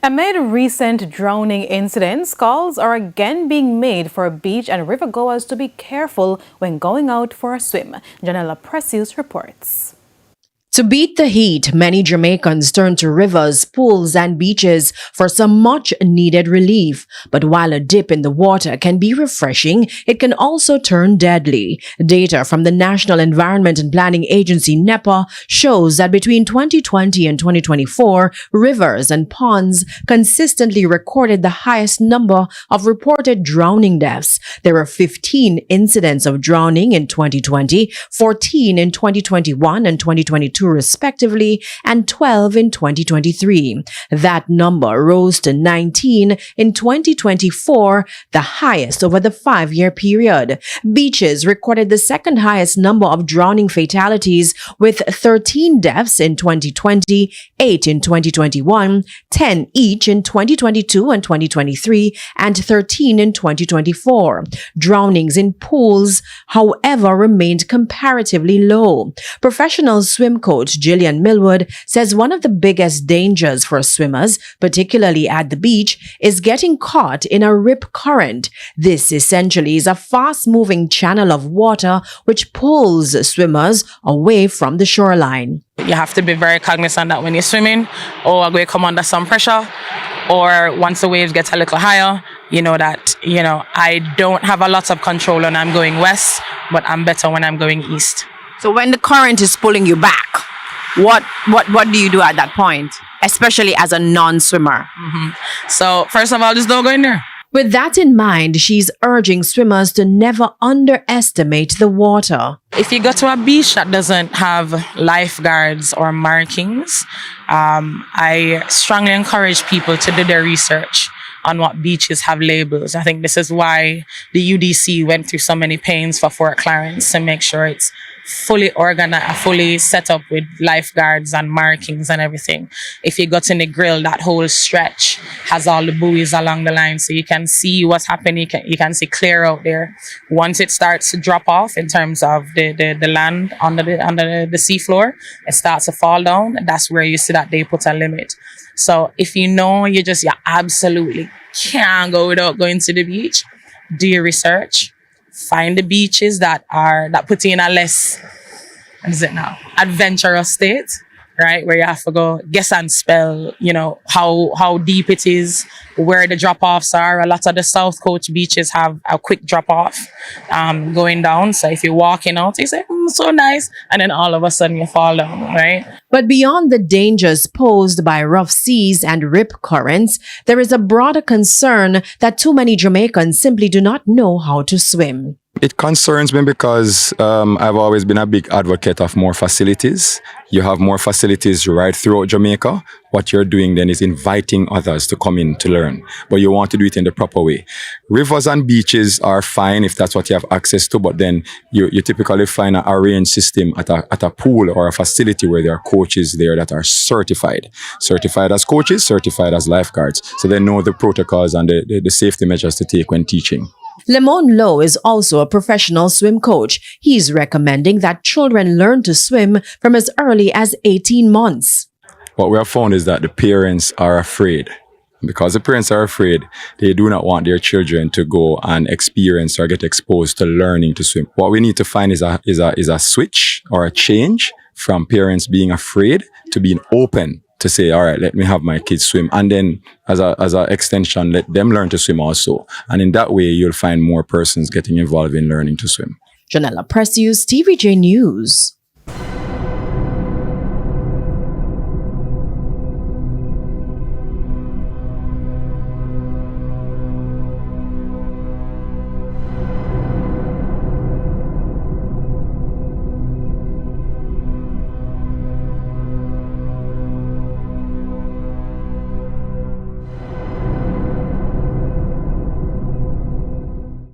Amid recent drowning incidents, calls are again being made for beach and river goers to be careful when going out for a swim. Janella Precious reports. To beat the heat, many Jamaicans turn to rivers, pools, and beaches for some much-needed relief. But while a dip in the water can be refreshing, it can also turn deadly. Data from the National Environment and Planning Agency NEPA shows that between 2020 and 2024, rivers and ponds consistently recorded the highest number of reported drowning deaths. There were 15 incidents of drowning in 2020, 14 in 2021 and 2022 respectively, and 12 in 2023. That number rose to 19 in 2024, the highest over the 5-year period. Beaches recorded the second highest number of drowning fatalities, with 13 deaths in 2020, 8 in 2021, 10 each in 2022 and 2023, and 13 in 2024. Drownings in pools, however, remained comparatively low. Professional swim coach Gillian Millwood says one of the biggest dangers for swimmers, particularly at the beach, is getting caught in a rip current. This essentially is a fast-moving channel of water which pulls swimmers away from the shoreline. You have to be very cognizant that when you're swimming, or are going to come under some pressure, or once the waves get a little higher, you know that, I don't have a lot of control when I'm going west, but I'm better when I'm going east. So when the current is pulling you back, what do you do at that point, especially as a non-swimmer? So first of all, just don't go in there. With that in mind, she's urging swimmers to never underestimate the water. If you go to a beach that doesn't have lifeguards or markings, I strongly encourage people to do their research on what beaches have labels. I think this is why the UDC went through so many pains for Fort Clarence to make sure it's fully organized, fully set up with lifeguards and markings and everything. If you go to the grill, that whole stretch has all the buoys along the line, so you can see what's happening. You can see clear out there. Once it starts to drop off in terms of the land under the seafloor, it starts to fall down. That's where you see that they put a limit. So if you absolutely can't go without going to the beach, do your research. Find the beaches that put you in a less, adventurous state, right? Where you have to go guess and spell, how deep it is, where the drop-offs are. A lot of the South Coast beaches have a quick drop-off going down. So if you're walking out, you say, so nice. And then all of a sudden you fall down, right? But beyond the dangers posed by rough seas and rip currents, there is a broader concern that too many Jamaicans simply do not know how to swim. It concerns me because I've always been a big advocate of more facilities. You have more facilities right throughout Jamaica. What you're doing then is inviting others to come in to learn, but you want to do it in the proper way. Rivers and beaches are fine if that's what you have access to, but then you typically find an arranged system at a pool or a facility where there are coaches there that are certified as coaches, certified as lifeguards, so they know the protocols and the safety measures to take when teaching. Lemon Lowe is also a professional swim coach. He's recommending that children learn to swim from as early as 18 months. What we have found is that the parents are afraid. Because the parents are afraid, they do not want their children to go and experience or get exposed to learning to swim. What we need to find is a switch or a change from parents being afraid to being open to say, all right, let me have my kids swim. And then as a extension, let them learn to swim also. And in that way, you'll find more persons getting involved in learning to swim. Janella Precious, TVJ News.